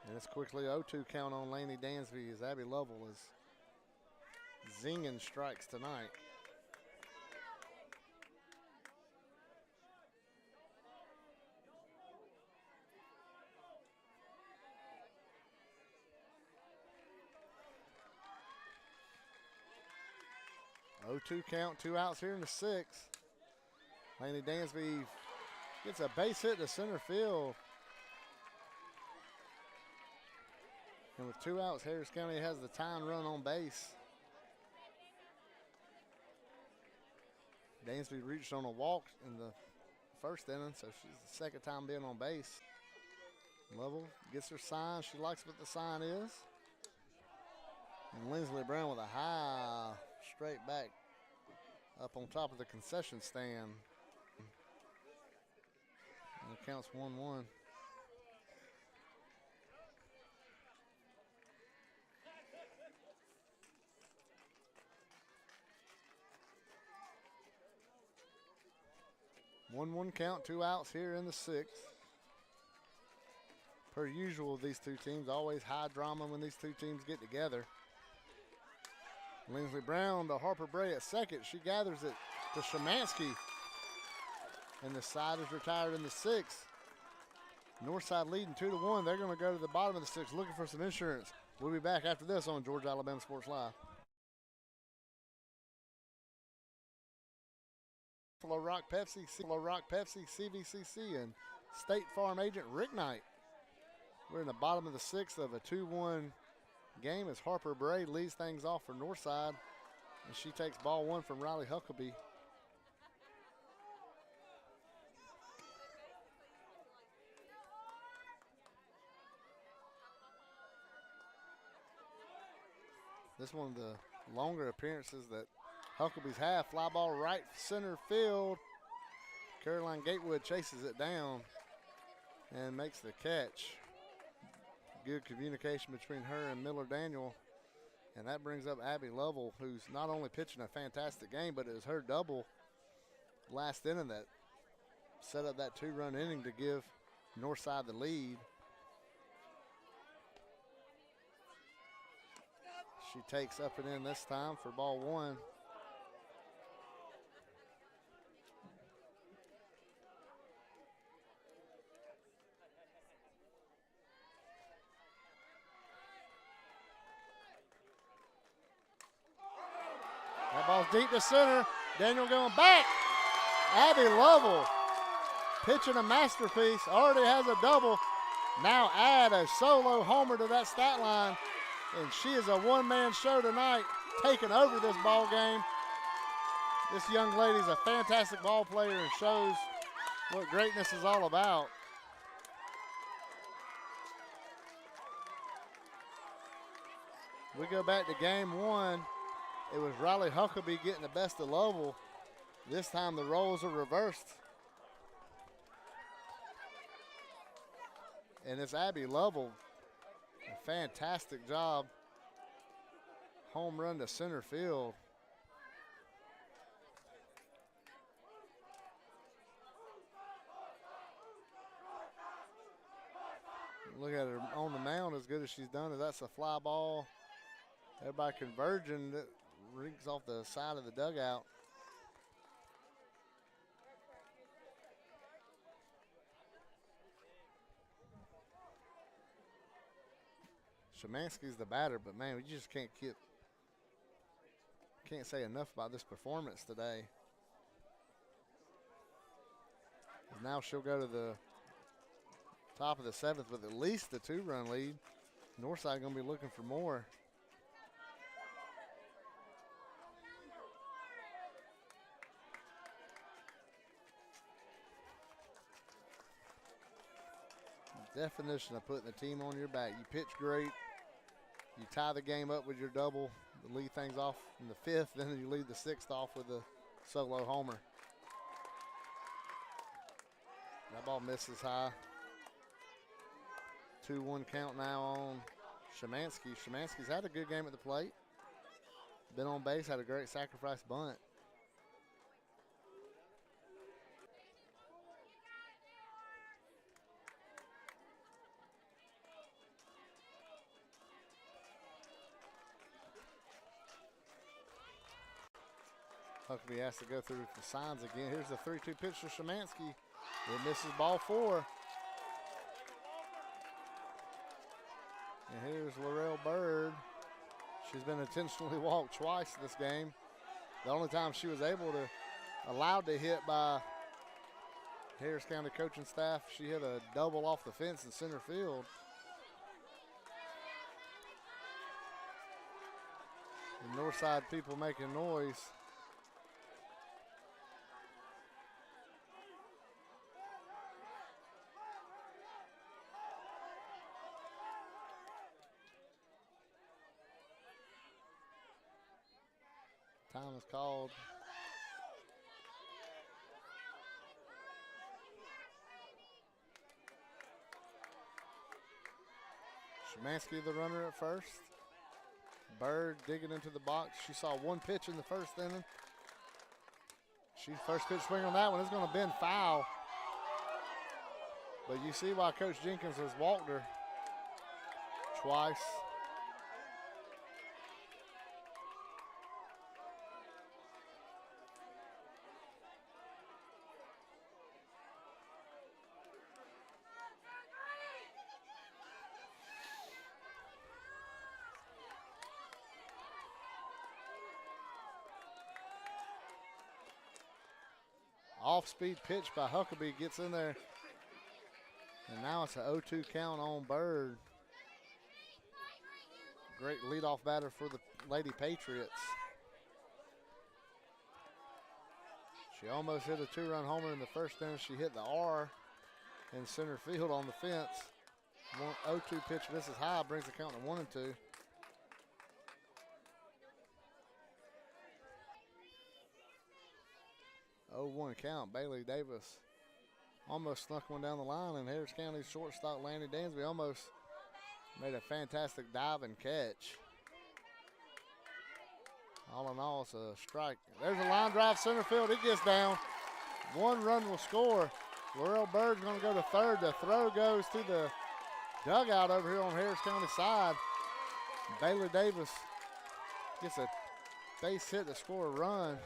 [SPEAKER 1] And it's quickly 0-2 count on Laney Dansby as Abby Lovell is zinging strikes tonight. Oh, 2 count, 2 outs here in the 6th. Laney Dansby gets a base hit to center field. And with 2 outs, Harris County has the tying run on base. Dansby reached on a walk in the first inning, so she's the second time being on base. Lovell gets her sign. She likes what the sign is. And Lindsley Brown with a high straight back up on top of the concession stand. And it counts 1-1. One count, 2 outs here in the 6th. Per usual, these two teams, always high drama when these two teams get together. Lindsley Brown to Harper Bray at second. She gathers it to Szymanski. And the side is retired in the 6th. Northside leading 2-1. They're going to go to the bottom of the 6th looking for some insurance. We'll be back after this on Georgia Alabama Sports Live. Buffalo Rock Pepsi, CVCC, and State Farm agent Rick Knight. We're in the bottom of the 6th of a 2-1 game as Harper Bray leads things off for Northside, and she takes ball 1 from Riley Huckabee. This is one of the longer appearances that Huckabee's had. Fly ball right center field. Caroline Gatewood chases it down and makes the catch. Good communication between her and Miller Daniel. And that brings up Abby Lovell, who's not only pitching a fantastic game, but it was her double last inning that set up that 2-run inning to give Northside the lead. She takes up and in this time for ball 1. That ball's deep to center. Daniel going back. Abby Lovell pitching a masterpiece. Already has a double. Now add a solo homer to that stat line. And she is a one-man show tonight, taking over this ball game. This young lady's a fantastic ball player and shows what greatness is all about. We go back to game 1. It was Riley Huckabee getting the best of Lovell. This time the roles are reversed. And it's Abby Lovell. A fantastic job. Home run to center field. Look at her on the mound, as good as she's done. That's a fly ball. Everybody converging. That rings off the side of the dugout. Szymanski's the batter, but man, we just can't say enough about this performance today. Now she'll go to the top of the 7th with at least the 2-run lead. Northside going to be looking for more. Definition of putting the team on your back. You pitch great. You tie the game up with your double, lead things off in the 5th, then you lead the 6th off with a solo homer. That ball misses high. 2-1 count now on Szymanski. Szymanski's had a good game at the plate. Been on base, had a great sacrifice bunt. Huckabee has to go through the signs again. Here's the 3-2 pitch to Szymanski. It misses ball 4. And here's Laurel Bird. She's been intentionally walked twice this game. The only time she was allowed to hit by Harris County coaching staff, she hit a double off the fence in center field. The Northside people making noise. Time is called. Szymanski the runner at first. Bird digging into the box. She saw one pitch in the first inning. First pitch swing on that one is going to bend foul. But you see why Coach Jenkins has walked her twice. Off-speed pitch by Huckabee gets in there. And now it's an 0-2 count on Bird. Great leadoff batter for the Lady Patriots. She almost hit a 2-run homer in the first inning. She hit the R in center field on the fence. 0-2 pitch misses high, brings the count to 1-2. 0-1 count. Bailey Davis almost snuck one down the line, and Harris County's shortstop Lanny Dansby almost made a fantastic dive and catch. All in all, it's a strike. There's a line drive center field. It gets down. 1 run will score. Laurel Bird's going to go to third. The throw goes to the dugout over here on Harris County side. Bailey Davis gets a base hit to score a run.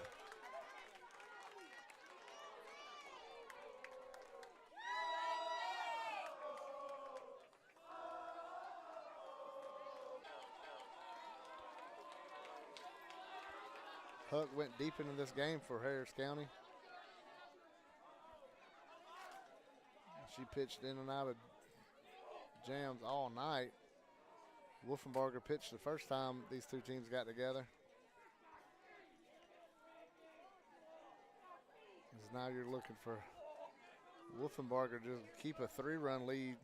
[SPEAKER 1] Huck went deep into this game for Harris County. She pitched in and out of jams all night. Wolfenbarger pitched the first time these two teams got together. As now you're looking for Wolfenbarger to keep a 3-run lead.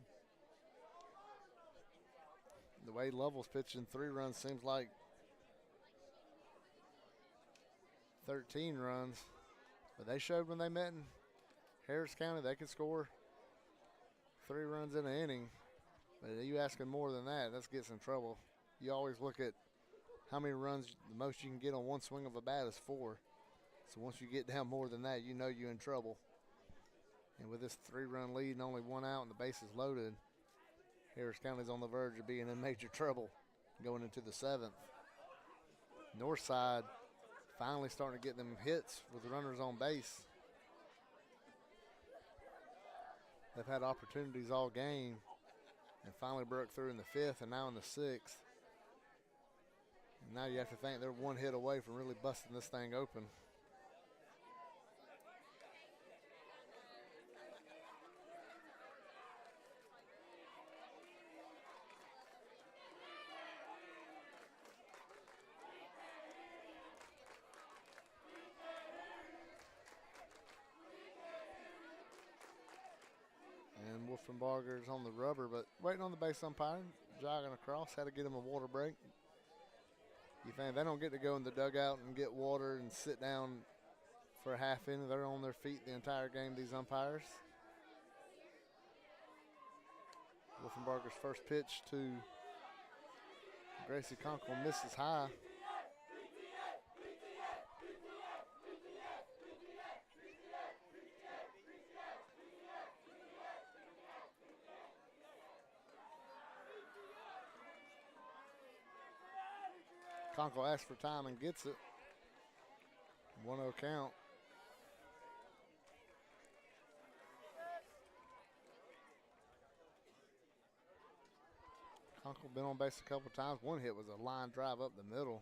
[SPEAKER 1] The way Lovell's pitching 3 runs seems like 13 runs. But they showed when they met in Harris County they could score 3 runs in an inning. But you asking more than that, that gets in trouble. You always look at how many runs the most you can get on one swing of a bat is 4. So once you get down more than that, you know you're in trouble. And with this 3-run lead and only 1 out and the bases loaded, Harris County's on the verge of being in major trouble going into the 7th. Northside finally starting to get them hits with the runners on base. They've had opportunities all game and finally broke through in the 5th and now in the 6th. And now you have to think they're 1 hit away from really busting this thing open. And Wolfenbarger's on the rubber, but waiting on the base umpire, jogging across, had to get him a water break. You think they don't get to go in the dugout and get water and sit down for a half inning. They're on their feet the entire game, these umpires. Wolfenbarger's first pitch to Gracie Conkle misses high. Conkle asks for time and gets it. 1-0 count. Conkle been on base a couple times. One hit was a line drive up the middle.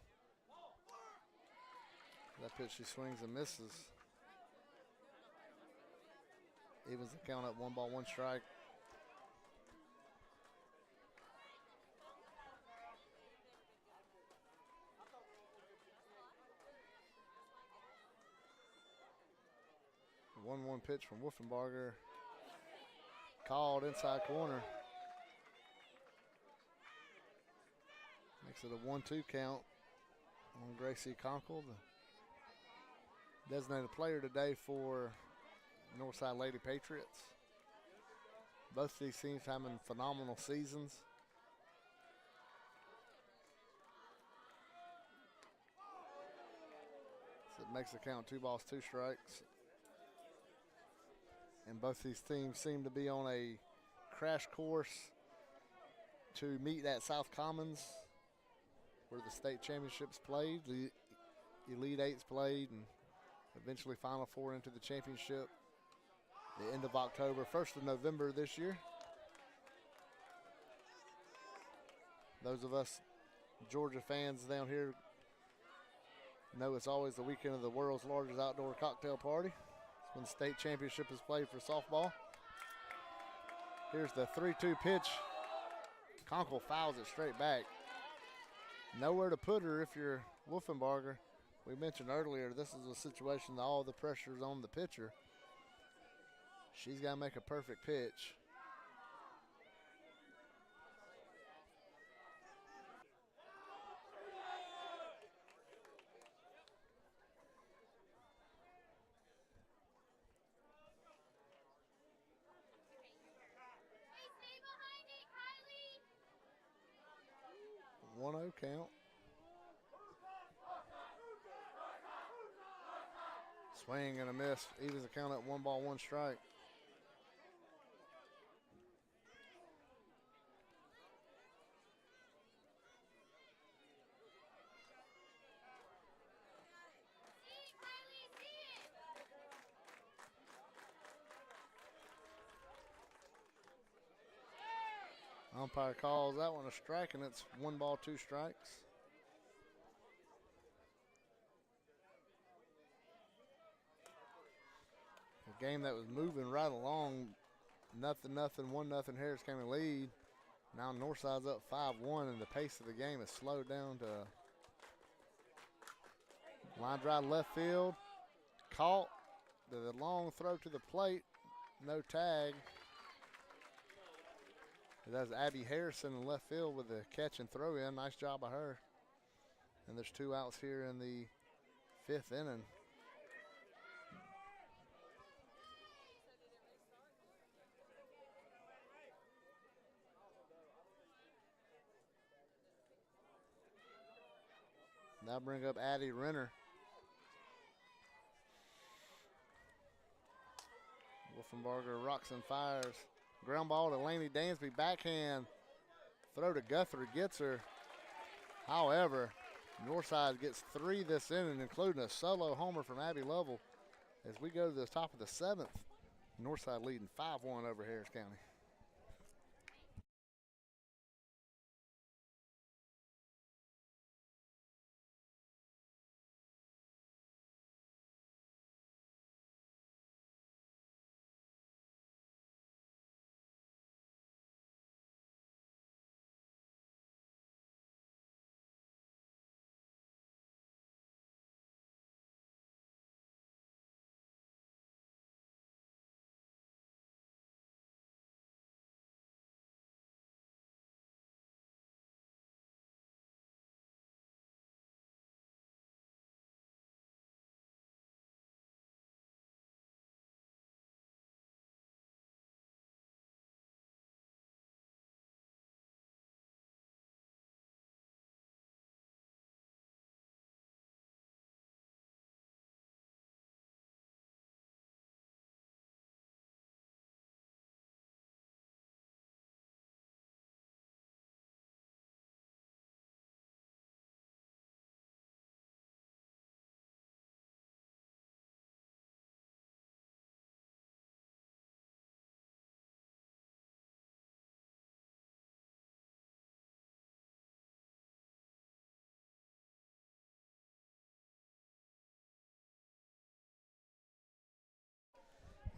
[SPEAKER 1] That pitch she swings and misses. Evens the count up 1 ball, 1 strike. The 1-1 pitch from Wolfenbarger. Called inside corner. Makes it a 1-2 count on Gracie Conkle, the designated player today for Northside Lady Patriots. Both of these teams having phenomenal seasons. So it makes the count 2 balls, 2 strikes. And both these teams seem to be on a crash course to meet at South Commons, where the state championships played, the Elite Eights played, and eventually Final Four into the championship the end of October, 1st of November this year. Those of us Georgia fans down here know it's always the weekend of the world's largest outdoor cocktail party. It's when the state championship is played for softball. Here's the 3-2 pitch. Conkle fouls it straight back. Nowhere to put her if you're Wolfenbarger. We mentioned earlier this is a situation that all the pressure is on the pitcher. She's got to make a perfect pitch. 1-0 count. Swing and a miss. Evens the count at 1 ball, 1 strike. Umpire calls that one a strike, and it's 1 ball, 2 strikes. A game that was moving right along, 0-0, 1-0 Harris County lead. Now Northside's up 5-1, and the pace of the game has slowed down to line drive left field. Caught the long throw to the plate, no tag. That's Abby Harrison in left field with the catch and throw in. Nice job by her. And there's 2 outs here in the 5th inning. Now bring up Addie Renner. Wolfenbarger rocks and fires. Ground ball to Laney Dansby, backhand. Throw to Guthrie, gets her. However, Northside gets 3 this inning, including a solo homer from Abby Lovell. As we go to the top of the 7th, Northside leading 5-1 over Harris County.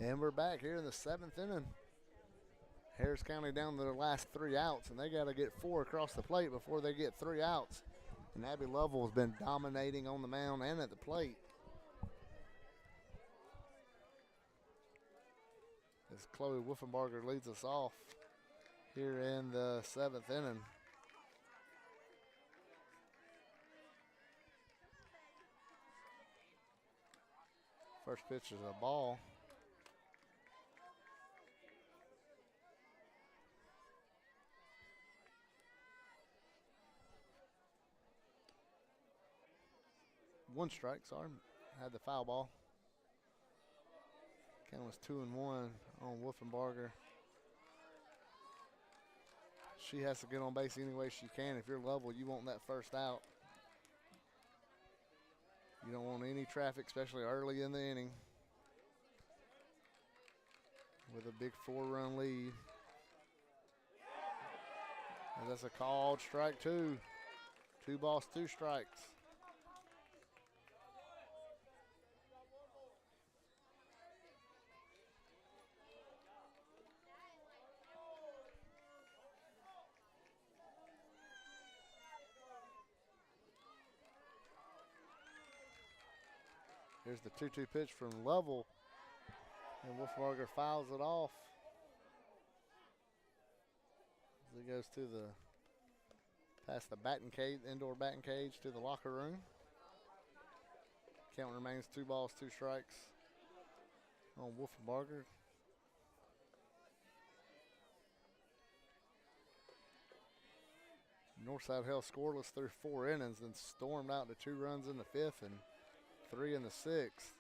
[SPEAKER 1] And we're back here in the 7th inning. Harris County down to their last 3 outs, and they got to get 4 across the plate before they get 3 outs. And Abby Lovell has been dominating on the mound and at the plate. As Chloe Wolfenbarger leads us off here in the 7th inning. First pitch is a ball. One strike, sorry. Had the foul ball. Count was 2-1 on Wolfenbarger. She has to get on base any way she can. If you're level, you want that first out. You don't want any traffic, especially early in the inning with a big 4-run lead. And that's a called strike 2. 2 balls, 2 strikes. Here's the 2-2 pitch from Lovell, and Wolfenbarger fouls it off. As he goes to past the batting cage, indoor batting cage, to the locker room. Count remains 2 balls, 2 strikes on Wolfenbarger. Northside held scoreless through 4 innings, then stormed out to 2 runs in the 5th and 3 in the 6th.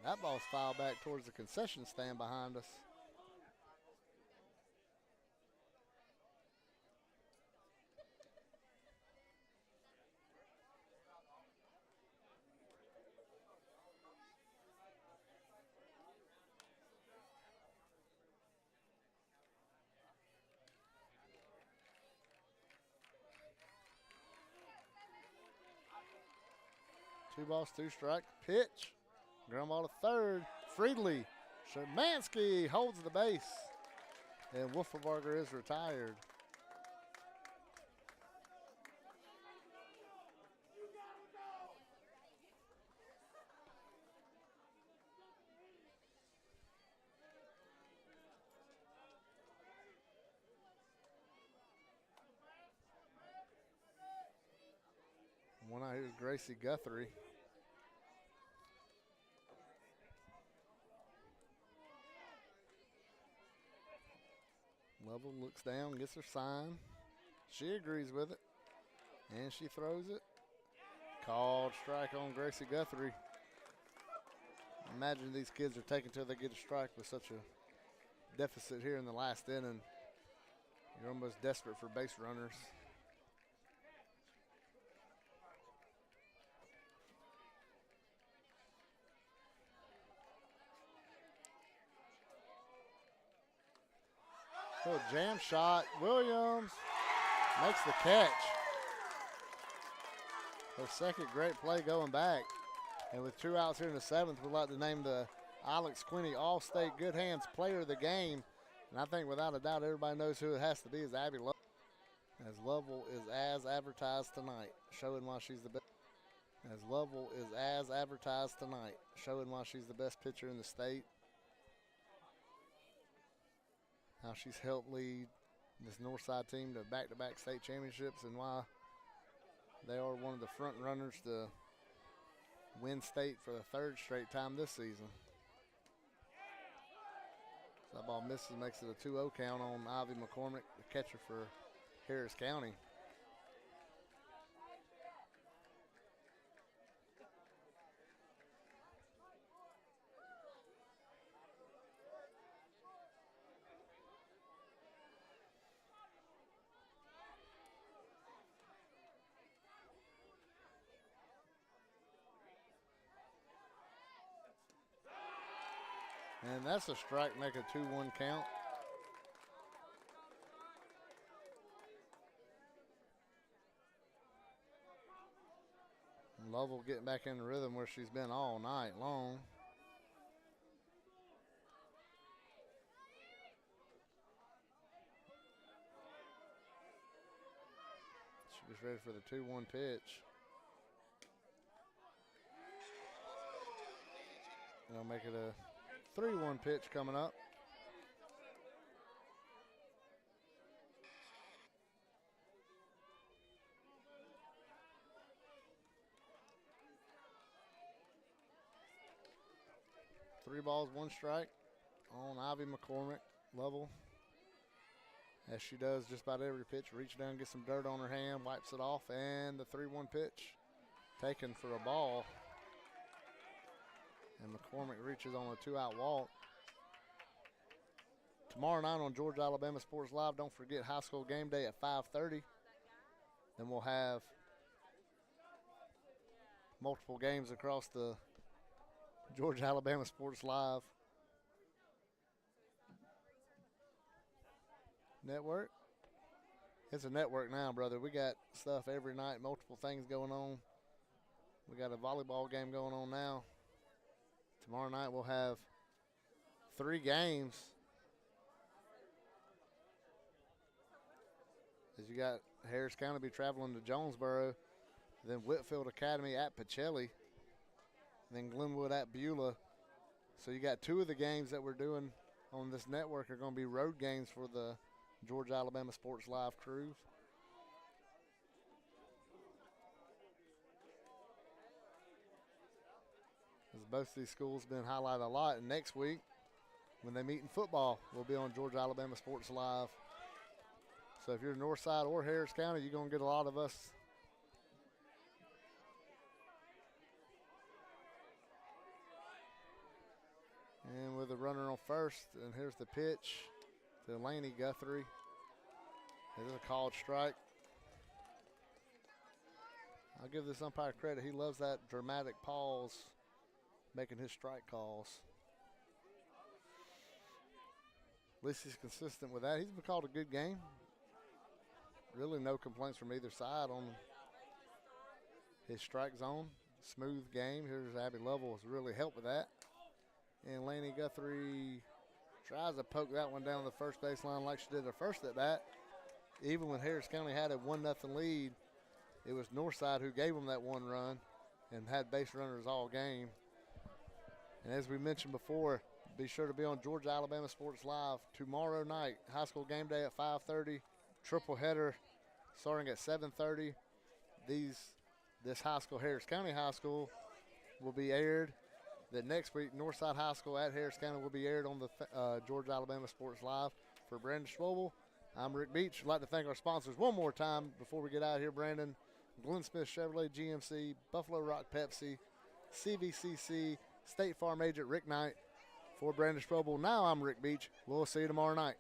[SPEAKER 1] That ball's fouled back towards the concession stand behind us. Two balls, 2 strikes. Pitch. Ground ball to third. Friedley. Shermansky holds the base. And Wolfenbarger is retired. One out here is Gracie Guthrie. Lovell looks down, gets her sign. She agrees with it. And she throws it. Called strike on Gracie Guthrie. Imagine these kids are taking till they get a strike with such a deficit here in the last inning. You're almost desperate for base runners. Oh, jam shot. Williams makes the catch. Her second great play going back. And with 2 outs here in the 7th, we'd like to name the Alex Quinney All-State Good Hands Player of the Game. And I think without a doubt everybody knows who it has to be is Abby Lovell. As Lovell is as advertised tonight, showing why she's the best. As Lovell is as advertised tonight, showing why she's the best pitcher in the state. How she's helped lead this Northside team to back-to-back state championships and why they are one of the front runners to win state for the 3rd straight time this season. So that ball misses, makes it a 2-0 count on Ivy McCormick, the catcher for Harris County. And that's a strike, make a 2-1 count. Lovell getting back in the rhythm where she's been all night long. She gets ready for the 2-1 pitch. They'll make it a 3-1 pitch coming up. Three balls, 1 strike on Ivy McCormick. Lovell, as she does just about every pitch, reach down, get some dirt on her hand, wipes it off, and the 3-1 pitch taken for a ball. And McCormick reaches on a 2-out walk. Tomorrow night on Georgia Alabama Sports Live, don't forget high school game day at 5:30. Then we'll have multiple games across the Georgia Alabama Sports Live network. It's a network now, brother. We got stuff every night, multiple things going on. We got a volleyball game going on now. Tomorrow night we'll have 3 games. As you got Harris County be traveling to Jonesboro, then Whitfield Academy at Pacelli, then Glenwood at Beulah. So you got 2 of the games that we're doing on this network are going to be road games for the Georgia Alabama Sports Live crew. As both of these schools been highlighted a lot. And next week when they meet in football will be on Georgia Alabama Sports Live. So if you're Northside or Harris County, you're going to get a lot of us. And with a runner on first, and here's the pitch to Laney Guthrie. It is a called strike. I'll give this umpire credit. He loves that dramatic pause, making his strike calls. At least he's consistent with that. He's been called a good game. Really no complaints from either side on his strike zone. Smooth game. Here's Abby Lovell has really helped with that. And Laney Guthrie tries to poke that one down the first baseline like she did her first at bat. Even when Harris County had a 1-0 lead, it was Northside who gave them that one run and had base runners all game. And as we mentioned before, be sure to be on Georgia Alabama Sports Live tomorrow night. High school game day at 5:30. Triple header starting at 7:30. This high school, Harris County High School, will be aired. The next week, Northside High School at Harris County will be aired on the Georgia Alabama Sports Live. For Brandon Schwobel, I'm Rick Beach. I'd like to thank our sponsors one more time before we get out of here, Brandon. Glenn Smith Chevrolet GMC, Buffalo Rock Pepsi, CVCC, State Farm Agent Rick Knight. For Brandon Schwobel, now I'm Rick Beach. We'll see you tomorrow night.